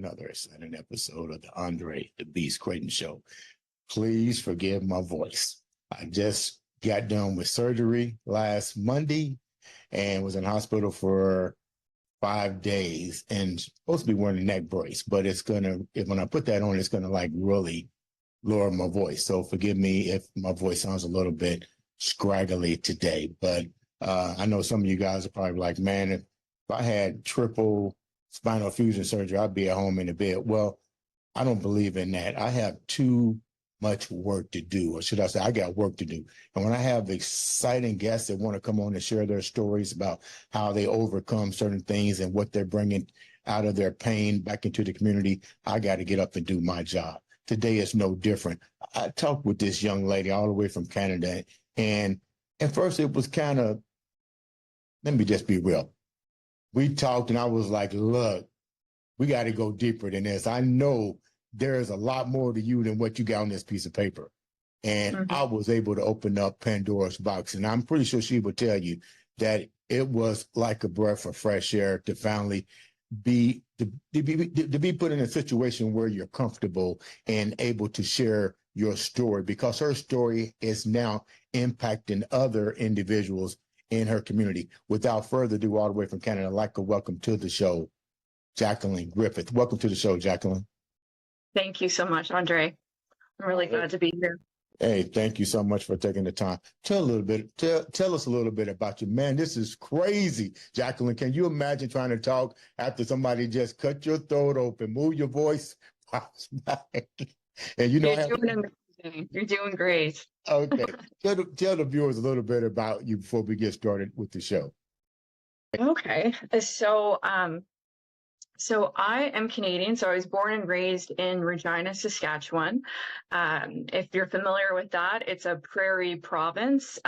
another exciting episode of the Andre The Beast Crayton Show. Please forgive my voice. I just got done with surgery last Monday and was in hospital for 5 days and supposed to be wearing a neck brace, but when I put that on, it's gonna like really lower my voice. So forgive me if my voice sounds a little bit scraggly today, but I know some of you guys are probably like, man, if I had triple spinal fusion surgery, I'd be at home in the bed. Well, I don't believe in that. I have too much work to do, or should I say, I got work to do. And when I have exciting guests that want to come on and share their stories about how they overcome certain things and what they're bringing out of their pain back into the community, I got to get up and do my job. Today is no different. I talked with this young lady all the way from Canada, and at first it was kind of, let me just be real. We talked and I was like, look, we got to go deeper than this. I know there's a lot more to you than what you got on this piece of paper. And I was able to open up Pandora's box. And I'm pretty sure she would tell you that it was like a breath of fresh air to finally be put in a situation where you're comfortable and able to share your story, because her story is now impacting other individuals in her community. Without further ado, all the way from Canada, I'd like to welcome to the show, Jacqueline Griffith. Welcome to the show, Jacqueline. Thank you so much, Andre. I'm really glad to be here. Hey, thank you so much for taking the time. Tell us a little bit about you. Man, this is crazy. Jacqueline, can you imagine trying to talk after somebody just cut your throat open, move your voice? And You're doing amazing. You're doing great. Okay. Tell the viewers a little bit about you before we get started with the show. Okay. So I am Canadian. So I was born and raised in Regina, Saskatchewan. If you're familiar with that, it's a prairie province.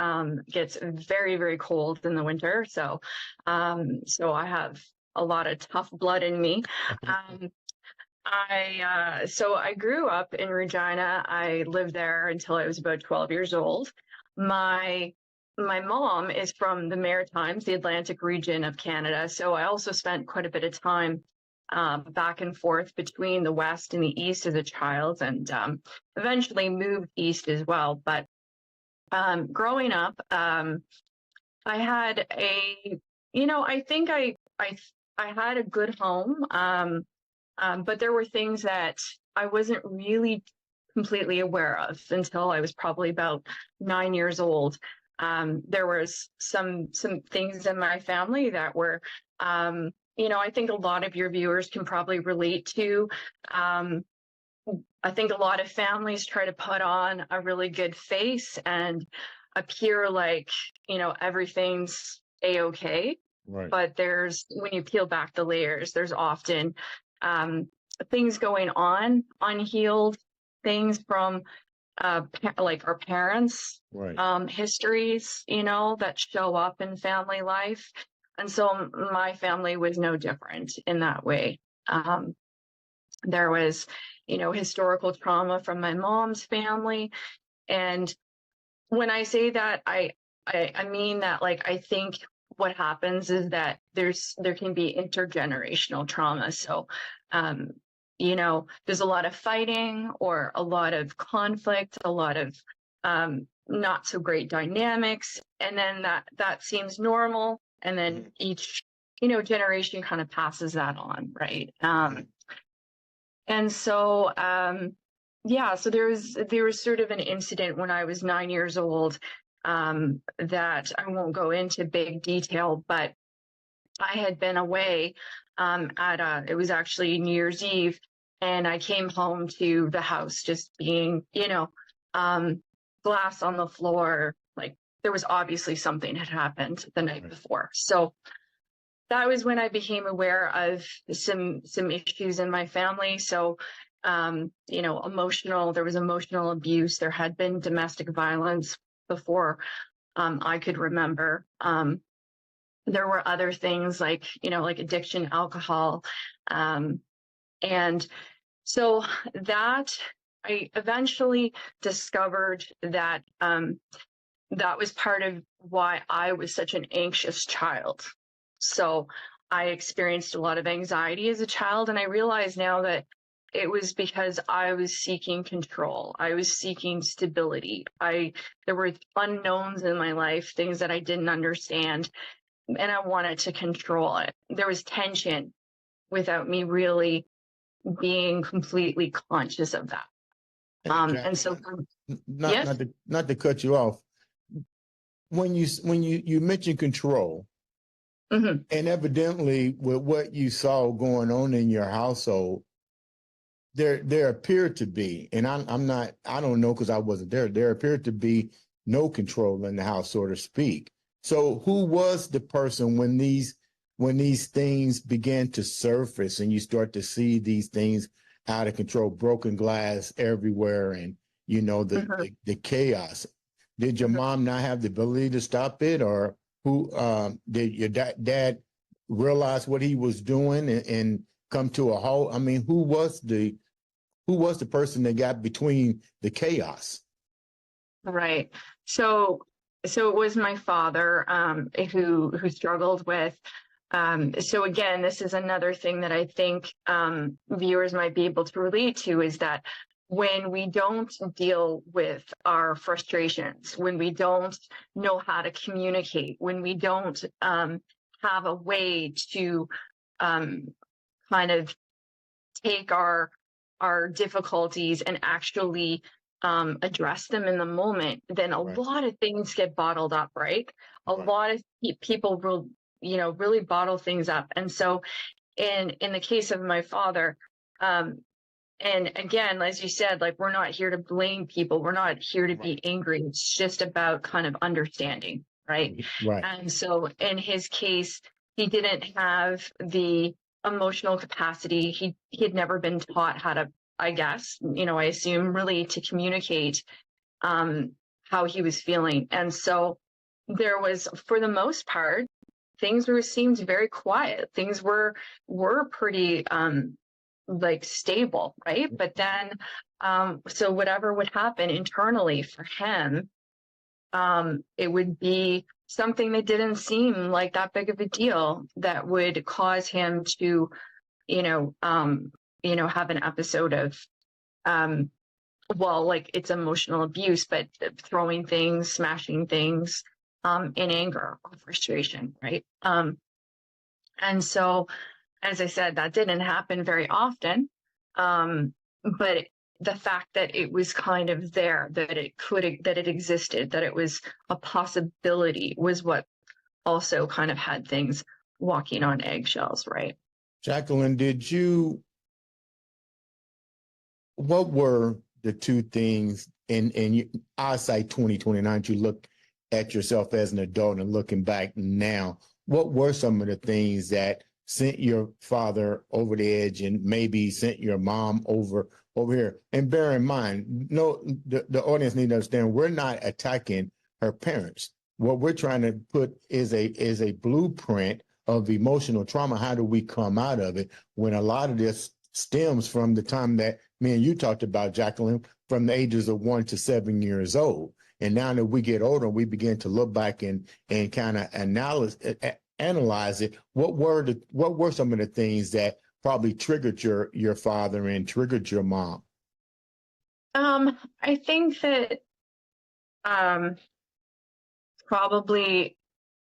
Gets very, very cold in the winter. So I have a lot of tough blood in me. So I grew up in Regina. I lived there until I was about 12 years old. My mom is from the Maritimes, the Atlantic region of Canada. So I also spent quite a bit of time back and forth between the West and the East as a child, and eventually moved East as well. But growing up, I had I think I had a good home. But there were things that I wasn't really completely aware of until I was probably about 9 years old. There was some things in my family that were, I think a lot of your viewers can probably relate to. I think a lot of families try to put on a really good face and appear like, everything's a-okay. Right. But when you peel back the layers, there's often things going on, unhealed things from like our parents, right. Histories, that show up in family life. And so my family was no different in that way. There was, historical trauma from my mom's family. And when I say that, I mean that, like, I think what happens is that there can be intergenerational trauma. So, there's a lot of fighting or a lot of conflict, a lot of not so great dynamics. And then that seems normal. And then each, generation kind of passes that on. Right. And so, so there was sort of an incident when I was 9 years old that I won't go into big detail, but I had been away it was actually New Year's Eve, and I came home to the house just being, glass on the floor. Like, there was obviously something had happened the night before. So that was when I became aware of some issues in my family. So, there was emotional abuse. There had been domestic violence before I could remember. There were other things like addiction, alcohol. And so that I eventually discovered that that was part of why I was such an anxious child. So I experienced a lot of anxiety as a child, and I realize now that it was because I was seeking control. I was seeking stability. There were unknowns in my life, things that I didn't understand, and I wanted to control it. There was tension without me really being completely conscious of that. Hey, And so, Jacqueline, not yes. not to not to cut you off. When you mentioned control, Hmm. and evidently with what you saw going on in your household, there appeared to be, and I don't know because I wasn't there. There appeared to be no control in the house, so to speak. So who was the person when these things began to surface and you start to see these things out of control, broken glass everywhere, and Hmm. the chaos? Did your Hmm. mom not have the ability to stop it, or who did your dad realize what he was doing and come to a halt? I mean, who was the person that got between the chaos? Right. So, so it was my father, who struggled with. So again, this is another thing that I think viewers might be able to relate to, is that when we don't deal with our frustrations, when we don't know how to communicate, when we don't have a way to um, kind of take our difficulties and actually address them in the moment, then a Right, lot of things get bottled up, right? A right, lot of people will, really bottle things up. And so in the case of my father, um, and again, as you said, like, we're not here to blame people. We're not here to right, be angry. It's just about kind of understanding, right? right, And so in his case, he didn't have the emotional capacity. He had never been taught how to, I guess, I assume, really to communicate um, how he was feeling. And so there was, for the most part, things seemed very quiet. Things were pretty like stable, right? But then so whatever would happen internally for him, it would be something that didn't seem like that big of a deal that would cause him to, you know, um, have an episode of um well, like, it's emotional abuse, but throwing things, smashing things, in anger or frustration, right? And so, as I said, that didn't happen very often. But the fact that it was kind of there, that it existed, that it was a possibility, was what also kind of had things walking on eggshells, right? Jacqueline, what were the two things in eyesight 2029, you look at yourself as an adult and looking back now, what were some of the things that sent your father over the edge and maybe sent your mom over here? And bear in mind, no, the audience need to understand, we're not attacking her parents. What we're trying to put is a blueprint of emotional trauma. How do we come out of it when a lot of this stems from the time that me and you talked about, Jacqueline, from the ages of 1 to 7 years old. And now that we get older, we begin to look back and kind of analyze it. What were some of the things that probably triggered your father and triggered your mom? I think that um, probably,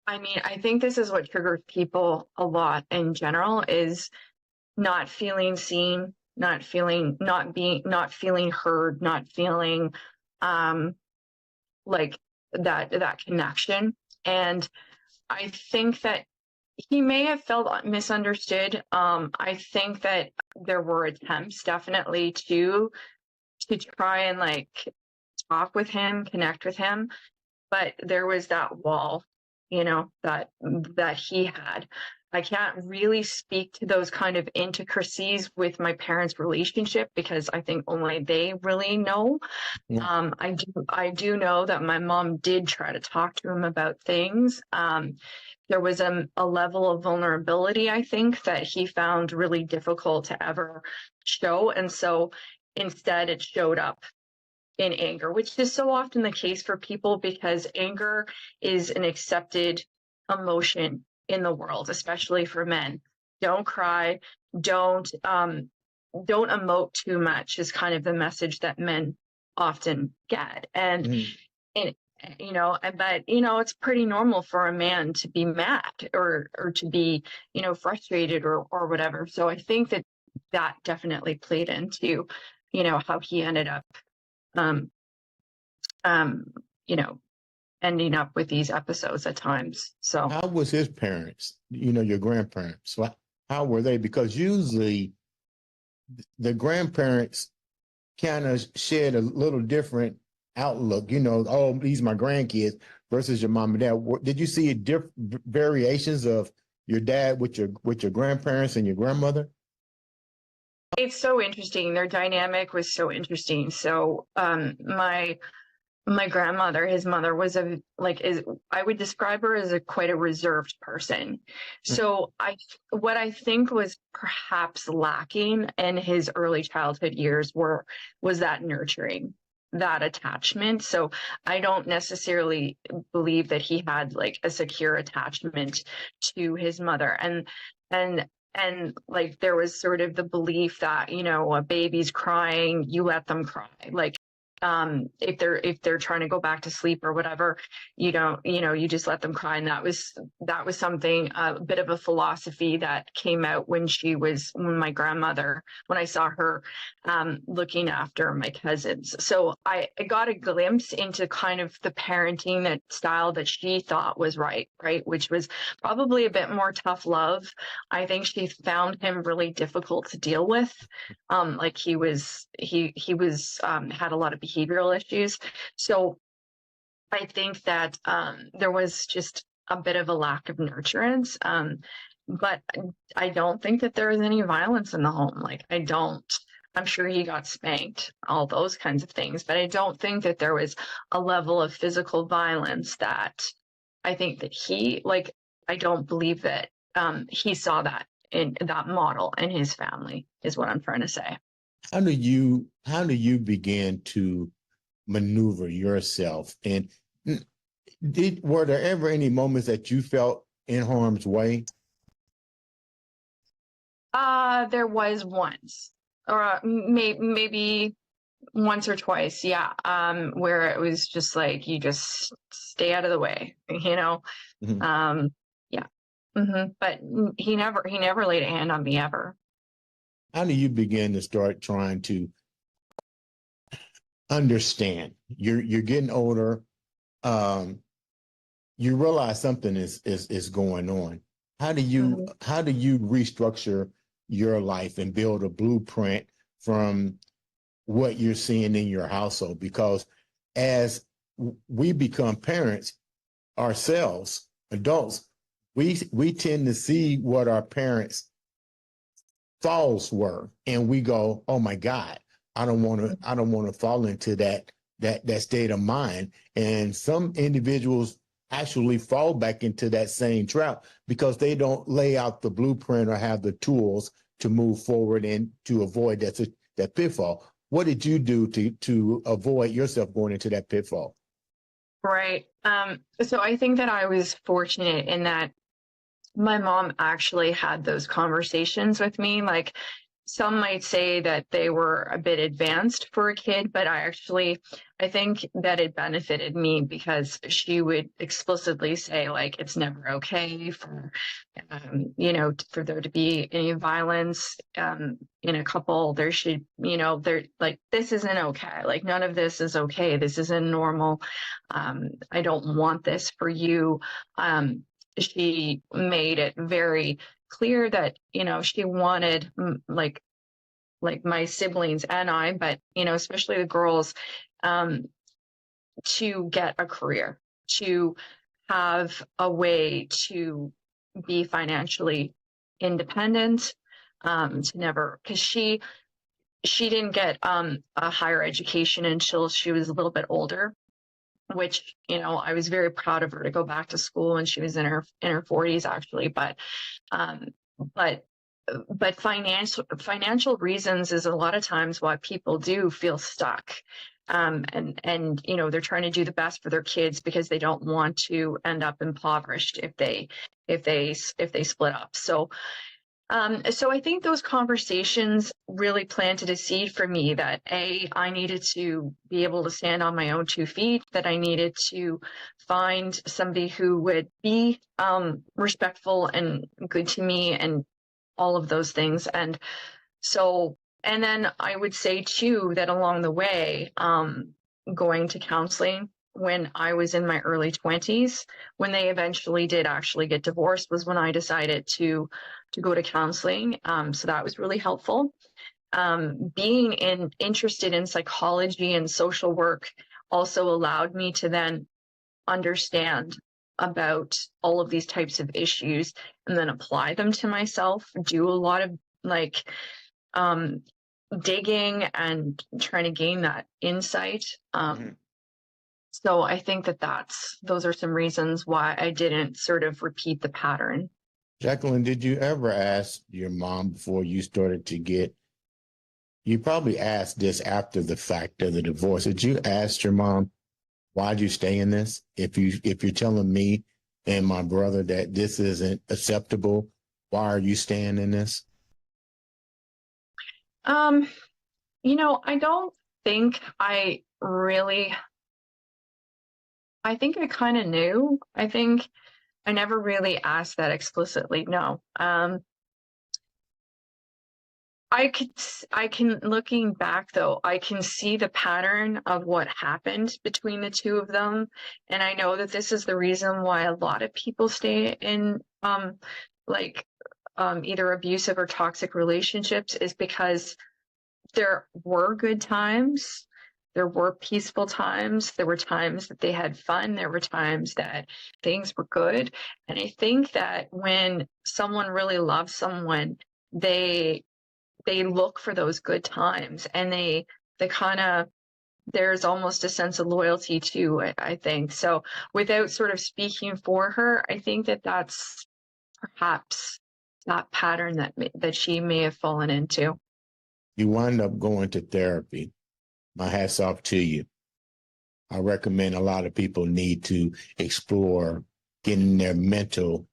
I mean, I think this is what triggers people a lot in general, is not feeling seen, not feeling heard, not feeling um like that connection. And I think that he may have felt misunderstood. I think that there were attempts, definitely, to try and, like, talk with him, connect with him, but there was that wall, that he had. I can't really speak to those kind of intricacies with my parents' relationship, because I think only they really know. Yeah. I do know that my mom did try to talk to him about things. There was a level of vulnerability, I think, that he found really difficult to ever show. And so instead it showed up in anger, which is so often the case for people, because anger is an accepted emotion in the world, especially for men. Don't cry. Don't emote too much is kind of the message that men often get. And, and but it's pretty normal for a man to be mad or to be, frustrated or whatever. So I think that definitely played into, how he ended up, um, you know, ending up with these episodes at times. So how was his parents, your grandparents? How were they? Because usually the grandparents kind of shared a little different outlook, oh, these are my grandkids versus your mom and dad. Did you see different variations of your dad with your grandparents and your grandmother? it's so interesting. Their dynamic was so interesting. So my grandmother, his mother, was I would describe her as quite a reserved person. So what I think was perhaps lacking in his early childhood years was that nurturing, that attachment. So I don't necessarily believe that he had like a secure attachment to his mother. And like there was sort of the belief that, a baby's crying, you let them cry. Like if they're trying to go back to sleep or whatever, you don't, you just let them cry. And that was something, a bit of a philosophy that came out when my grandmother, when I saw her looking after my cousins. So I got a glimpse into kind of the parenting style that she thought was right, which was probably a bit more tough love. I think she found him really difficult to deal with. Like he was had a lot of behavioral issues. So I think that there was just a bit of a lack of nurturance. But I don't think that there was any violence in the home. I'm sure he got spanked, all those kinds of things, but I don't think that there was a level of physical violence that I think that I don't believe that he saw that in that model in his family, is what I'm trying to say. How do you begin to maneuver yourself? And were there ever any moments that you felt in harm's way? There was once, or maybe once or twice, yeah. Where it was just like, you just stay out of the way, Mm-hmm. Yeah. But he never laid a hand on me ever. How do you begin to start trying to understand? You're getting older. You realize something is going on. How do you restructure your life and build a blueprint from what you're seeing in your household? Because as we become parents ourselves, adults, we tend to see what our parents' faults were, and we go, "Oh my God, I don't want to fall into that state of mind." And some individuals actually fall back into that same trap because they don't lay out the blueprint or have the tools to move forward and to avoid that pitfall. What did you do to avoid yourself going into that pitfall? Right. So I think that I was fortunate in that my mom actually had those conversations with me. Like, some might say that they were a bit advanced for a kid, but I think that it benefited me because she would explicitly say, like, it's never okay for, for there to be any violence in a couple. There should, this isn't okay. Like, none of this is okay. This isn't normal. I don't want this for you. She made it very clear that, she wanted like my siblings and I, but, especially the girls, to get a career, to have a way to be financially independent, to never, because she didn't get a higher education until she was a little bit older, which, I was very proud of her to go back to school when she was in her 40s, actually. But financial reasons is a lot of times why people do feel stuck. And they're trying to do the best for their kids because they don't want to end up impoverished if they split up. So I think those conversations really planted a seed for me that I needed to be able to stand on my own 2 feet, that I needed to find somebody who would be respectful and good to me and all of those things. And then I would say too that along the way, going to counseling when I was in my early 20s, when they eventually did actually get divorced, was when I decided to go to counseling. So that was really helpful. Being interested in psychology and social work also allowed me to then understand about all of these types of issues and then apply them to myself, do a lot of digging and trying to gain that insight. So I think those are some reasons why I didn't sort of repeat the pattern. Jacqueline, did you ever ask your mom before you started you probably asked this after the fact of the divorce. Did you ask your mom, why'd you stay in this? If you're telling me and my brother that this isn't acceptable, why are you staying in this? I don't think I think I kind of knew. I think I never really asked that explicitly. No. Looking back though, I can see the pattern of what happened between the two of them. And I know that this is the reason why a lot of people stay in, either abusive or toxic relationships, is because there were good times. There were peaceful times. There were times that they had fun. There were times that things were good. And I think that when someone really loves someone, they look for those good times, and they kind of, there's almost a sense of loyalty to it, I think. So without sort of speaking for her, I think that that's perhaps that pattern that she may have fallen into. You wind up going to therapy. My hat's off to you. I recommend a lot of people need to explore getting their mental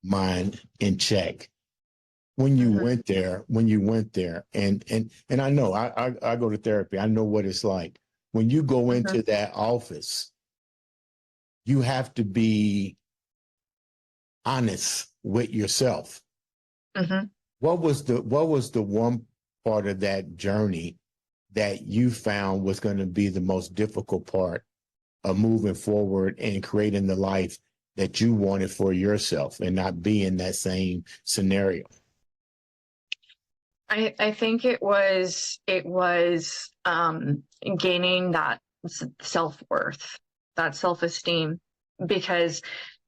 mind in check. When you went there, and I know I go to therapy. I know what it's like. When you go into that office, you have to be honest with yourself. What was the one part of that journey that you found was going to be the most difficult part of moving forward and creating the life that you wanted for yourself and not be in that same scenario? I think it was gaining that self-worth, that self-esteem, because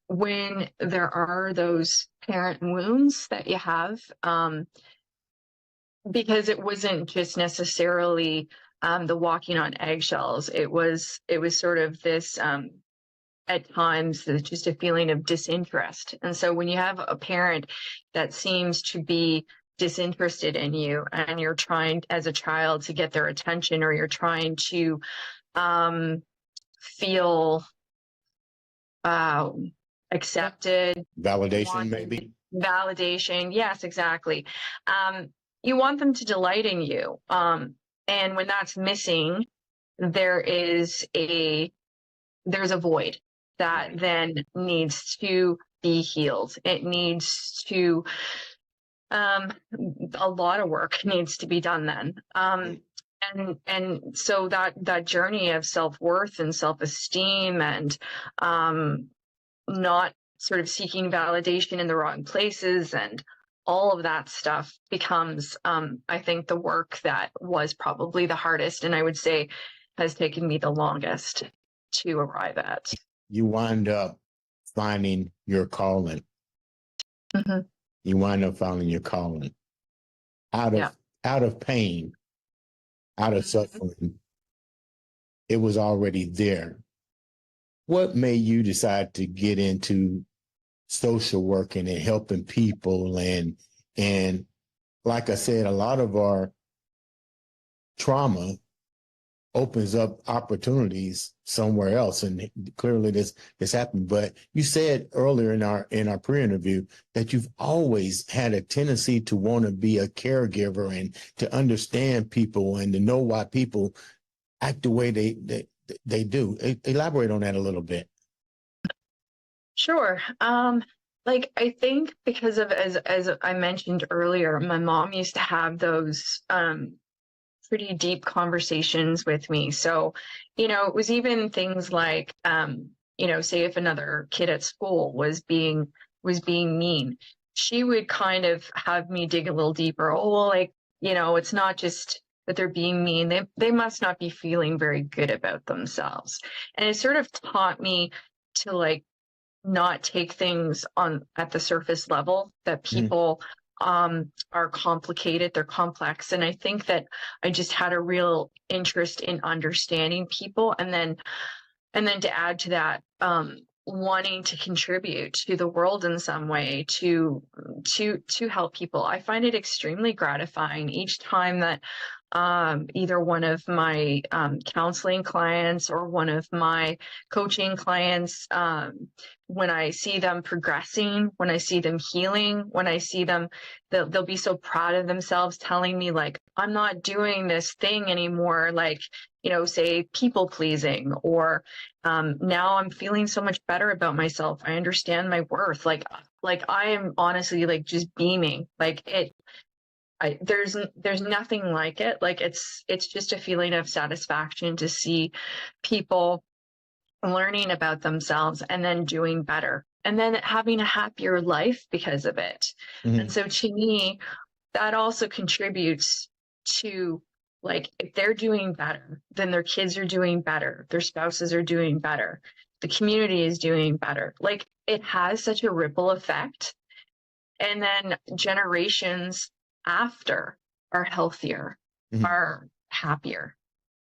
when there are those parent wounds that you have, because it wasn't just necessarily the walking on eggshells. It was sort of this at times just a feeling of disinterest. And so when you have a parent that seems to be disinterested in you, and you're trying as a child to get their attention, or you're trying to feel accepted, validation. Yes, exactly. You want them to delight in you. And when that's missing, there's a void that then needs to be healed. It needs to, a lot of work needs to be done then. And so that journey of self-worth and self-esteem, and not sort of seeking validation in the wrong places, and all of that stuff becomes, I think, the work that was probably the hardest, and I would say has taken me the longest to arrive at. You wind up finding your calling. You wind up finding your calling out of pain, out of suffering. It was already there. What made you decide to get into social working and helping people? And like I said, a lot of our trauma opens up opportunities somewhere else. And clearly this happened. But you said earlier in our pre-interview that you've always had a tendency to want to be a caregiver and to understand people and to know why people act the way they do. Elaborate on that a little bit. Sure. Like I think because of as I mentioned earlier, my mom used to have those pretty deep conversations with me. So, it was even things like say if another kid at school was being mean, she would kind of have me dig a little deeper. Oh, well, like, it's not just that they're being mean. They must not be feeling very good about themselves. And it sort of taught me to like not take things on at the surface level, that people are complicated, they're complex. And I think that I just had a real interest in understanding people, and then to add to that, wanting to contribute to the world in some way to help people. I find it extremely gratifying each time that either one of my counseling clients or one of my coaching clients, when I see them progressing, when I see them healing, when I see them, they'll be so proud of themselves, telling me like, I'm not doing this thing anymore, like, say people pleasing, or now I'm feeling so much better about myself. I understand my worth. Like I am honestly like just beaming. Like there's nothing like it. Like it's just a feeling of satisfaction to see people learning about themselves and then doing better and then having a happier life because of it. Mm-hmm. And so to me, that also contributes to, like, if they're doing better, then their kids are doing better, their spouses are doing better, the community is doing better. Like, it has such a ripple effect. And then generations after are healthier, mm-hmm. are happier.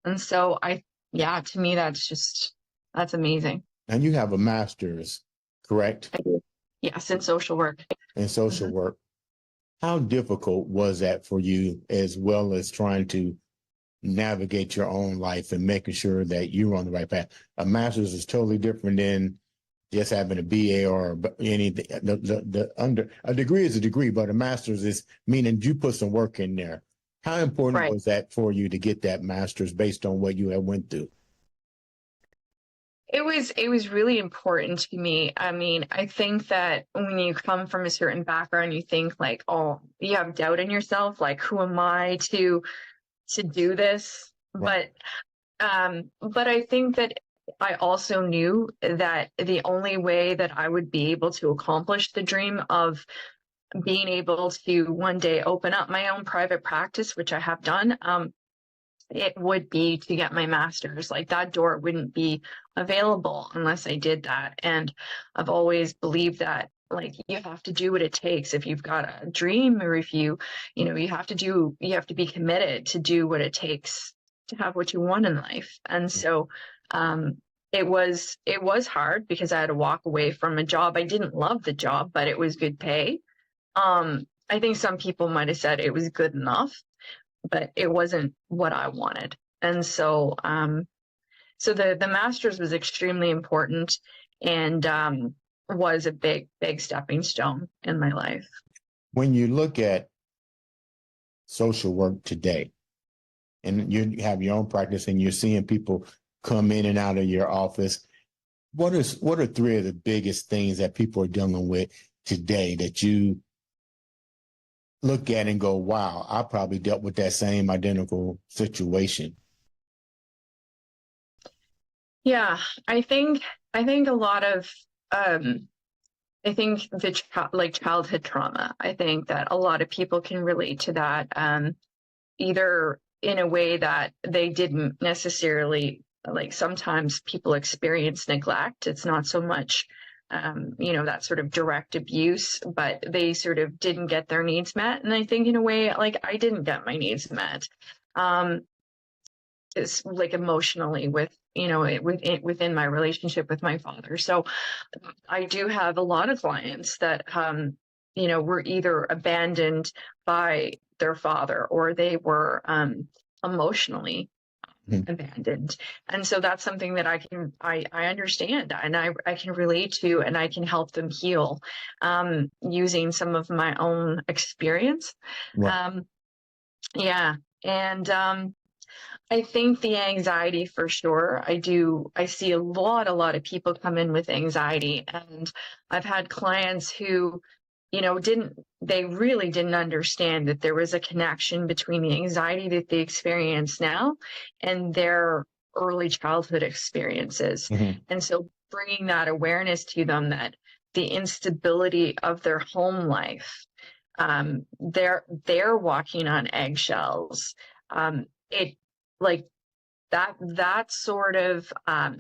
And so to me, that's amazing. And you have a master's, correct? I do. Yes, in social work. In social mm-hmm. work. How difficult was that for you, as well as trying to navigate your own life and making sure that you're on the right path? A master's is totally different than just having a BA or anything. A degree is a degree, but a master's is meaning you put some work in there. How important right. was that for you to get that master's based on what you had went through? It was really important to me. I mean, I think that when you come from a certain background, you think like, oh, you have doubt in yourself. Like, who am I to do this? Right. But I think that I also knew that the only way that I would be able to accomplish the dream of being able to one day open up my own private practice, which I have done, it would be to get my master's. Like, that door wouldn't be available unless I did that. And I've always believed that, like, you have to do what it takes. If you've got a dream, or if you have to be committed to do what it takes to have what you want in life. And so, it was hard because I had to walk away from a job. I didn't love the job, but it was good pay. I think some people might have said it was good enough, but it wasn't what I wanted. And so, so the master's was extremely important, and was a big stepping stone in my life. When you look at social work today, and you have your own practice, and you're seeing people come in and out of your office, what are three of the biggest things that people are dealing with today that you look at and go, wow, I probably dealt with that same identical situation? Yeah, I think a lot of, I think childhood trauma. I think that a lot of people can relate to that, either in a way that they didn't necessarily, like, sometimes people experience neglect. It's not so much, that sort of direct abuse, but they sort of didn't get their needs met. And I think in a way, like, I didn't get my needs met. It's like emotionally within my relationship with my father. So I do have a lot of clients that, were either abandoned by their father, or they were emotionally abandoned. And so that's something that I understand, and I can relate to, and I can help them heal, using some of my own experience. Right. Yeah. And I think the anxiety, for sure. I see a lot of people come in with anxiety, and I've had clients who, they really didn't understand that there was a connection between the anxiety that they experience now and their early childhood experiences. Mm-hmm. And so bringing that awareness to them, that the instability of their home life, they're walking on eggshells. It like that sort of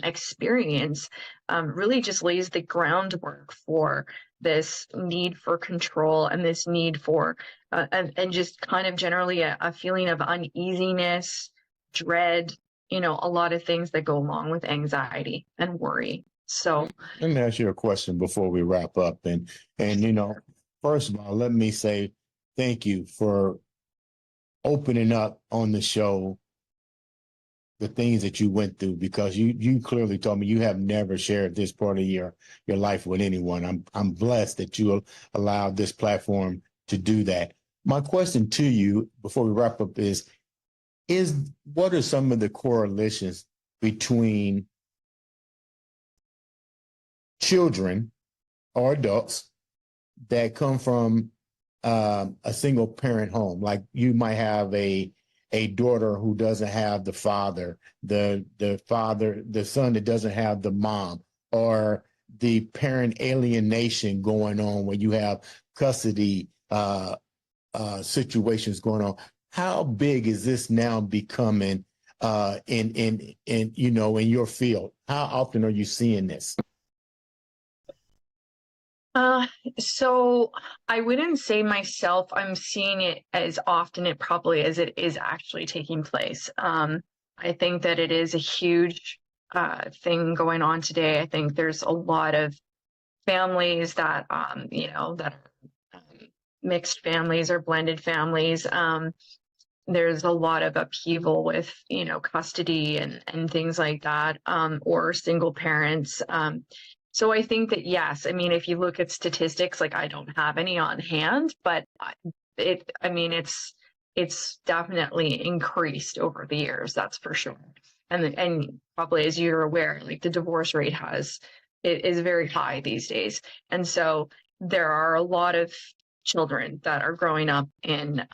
experience really just lays the groundwork for this need for control, and this need for and just kind of generally a feeling of uneasiness, dread, a lot of things that go along with anxiety and worry. So Let me ask you a question before we wrap up. And first of all, let me say thank you for opening up on the show the things that you went through, because you clearly told me you have never shared this part of your life with anyone. I'm blessed that you allowed this platform to do that. My question to you before we wrap up is what are some of the correlations between children or adults that come from a single parent home? Like, you might have a daughter who doesn't have the father, the son that doesn't have the mom, or the parent alienation going on when you have custody situations going on. How big is this now becoming in your field? How often are you seeing this? So I wouldn't say myself I'm seeing it as often it probably as it is actually taking place. I think that it is a huge thing going on today. I think there's a lot of families that that are mixed families or blended families. There's a lot of upheaval with custody and things like that, or single parents. So I think that, yes, I mean, if you look at statistics, like, I don't have any on hand, but it's definitely increased over the years, that's for sure. And probably, as you're aware, like, the divorce rate is very high these days. And so there are a lot of children that are growing up in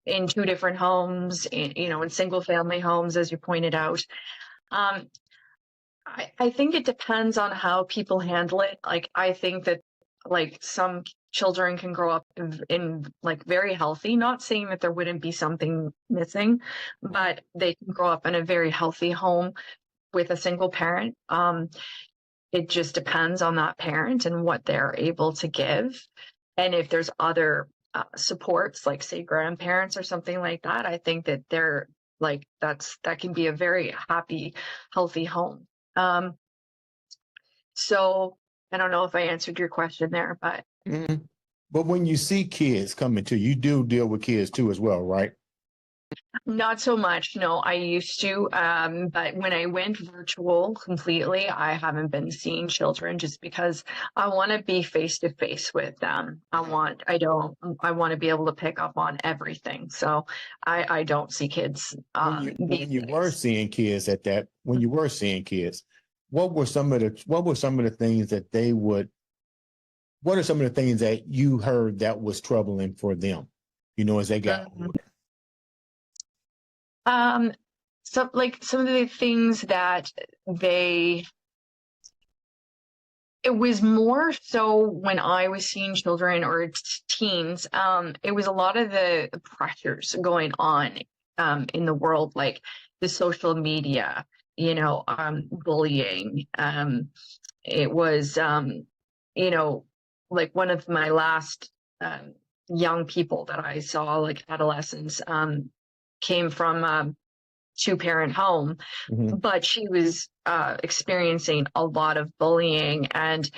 two different homes, in single family homes, as you pointed out. I think it depends on how people handle it. Like, I think that, like, some children can grow up in like very healthy, not saying that there wouldn't be something missing, but they can grow up in a very healthy home with a single parent. It just depends on that parent and what they're able to give. And if there's other supports, like, say, grandparents or something like that, I think that they're like, that can be a very happy, healthy home. So I don't know if I answered your question there, but But when you see kids coming to you, do deal with kids too as well, right? not so much. No, I used to. But when I went virtual completely, I haven't been seeing children, just because I want to be face to face with them. I want to be able to pick up on everything. So I don't see kids. When you were seeing kids what were some of the things that they would, what are some of the things that you heard that was troubling for them, as they got older? So, like, some of the things that it was more so when I was seeing children or teens, it was a lot of the pressures going on in the world, like the social media, bullying. It was, like, one of my last young people that I saw, like adolescents, came from a two-parent home, but she was experiencing a lot of bullying, and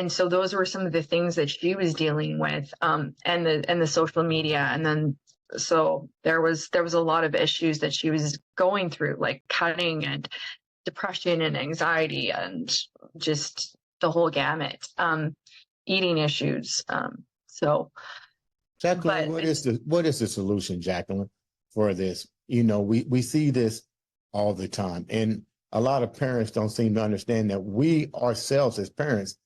so those were some of the things that she was dealing with, and the social media, and then So there was a lot of issues that she was going through, like cutting and depression and anxiety and just the whole gamut. Eating issues. So, Jacqueline, but what is the solution, Jacqueline, for this? You know, we see this all the time, and a lot of parents don't seem to understand that we ourselves as parents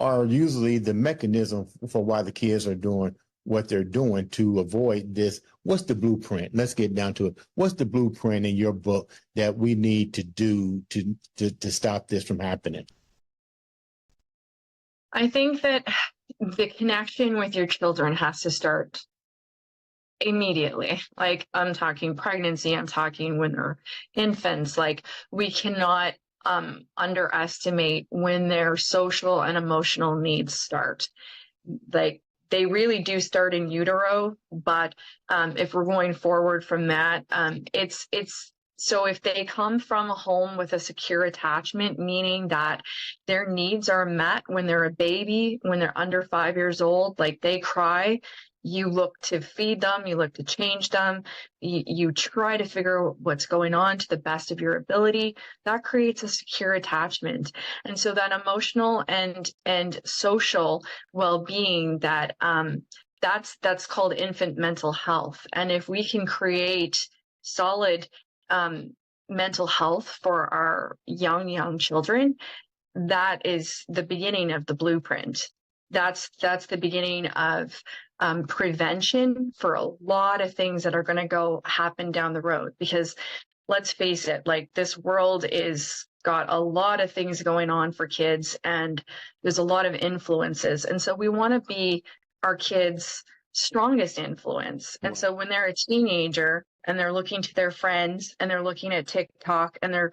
are usually the mechanism for why the kids are doing what they're doing to avoid this. What's the blueprint? Let's get down to it. What's the blueprint in your book that we need to do to stop this from happening? I think that the connection with your children has to start immediately. Like, I'm talking pregnancy, I'm talking when they're infants. Like, we cannot underestimate when their social and emotional needs start. Like, they really do start in utero, but if we're going forward from that, it's so if they come from a home with a secure attachment, meaning that their needs are met when they're a baby, when they're under 5 years old, like they cry, you look to feed them, you look to change them, you try to figure out what's going on to the best of your ability. That creates a secure attachment. And so that emotional and social well-being, that's called infant mental health. And if we can create solid mental health for our young children, that is the beginning of the blueprint. That's the beginning of prevention for a lot of things that are going to happen down the road. Because let's face it, like, this world is got a lot of things going on for kids, and there's a lot of influences. And so we want to be our kids' strongest influence. And so when they're a teenager and they're looking to their friends and they're looking at TikTok and they're,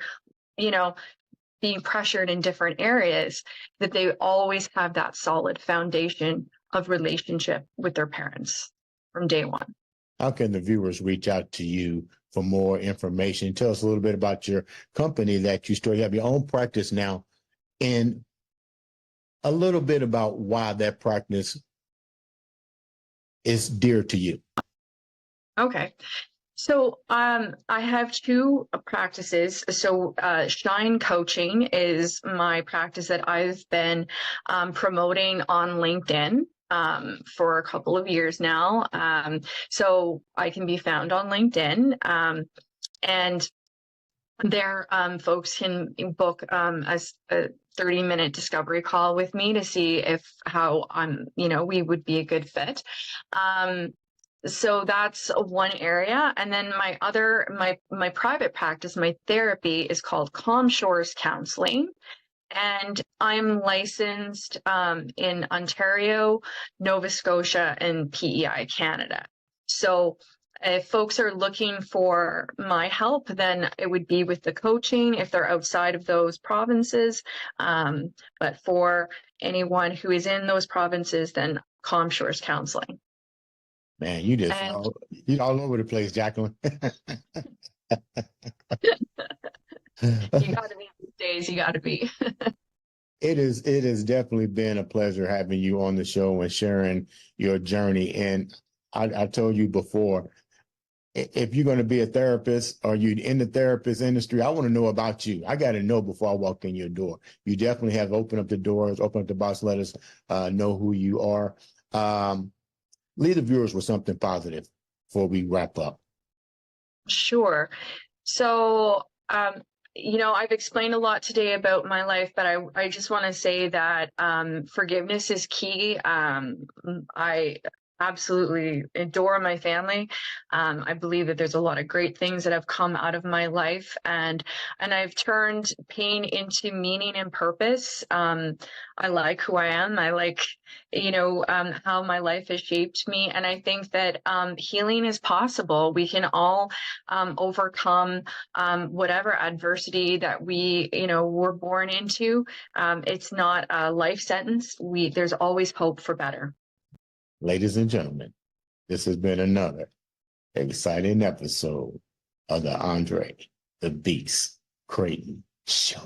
being pressured in different areas, that they always have that solid foundation of relationship with their parents from day one. How can the viewers reach out to you for more information? Tell us a little bit about your company that you started. You have your own practice now, and a little bit about why that practice is dear to you. Okay. So I have two practices. So Shine Coaching is my practice that I've been promoting on LinkedIn for a couple of years now. So I can be found on LinkedIn, and there folks can book a 30-minute discovery call with me to see how we would be a good fit. So that's one area. And then my private practice, my therapy, is called Calm Shores Counseling. And I'm licensed in Ontario, Nova Scotia, and PEI, Canada. So if folks are looking for my help, then it would be with the coaching if they're outside of those provinces. But for anyone who is in those provinces, then Calm Shores Counseling. Man, you're all over the place, Jacqueline. You got to be these days. You got to be. It has definitely been a pleasure having you on the show and sharing your journey. And I told you before, if you're going to be a therapist or you're in the therapist industry, I want to know about you. I got to know before I walk in your door. You definitely have opened up the doors, opened up the box, let us know who you are. Leave the viewers with something positive before we wrap up. Sure. So, I've explained a lot today about my life, but I just want to say that forgiveness is key. I absolutely adore my family. I believe that there's a lot of great things that have come out of my life, and I've turned pain into meaning and purpose. I like who I am. I like, how my life has shaped me. And I think that healing is possible. We can all overcome whatever adversity that we, were born into. It's not a life sentence. There's always hope for better. Ladies and gentlemen, this has been another exciting episode of the Andre the Beast Crayton Show.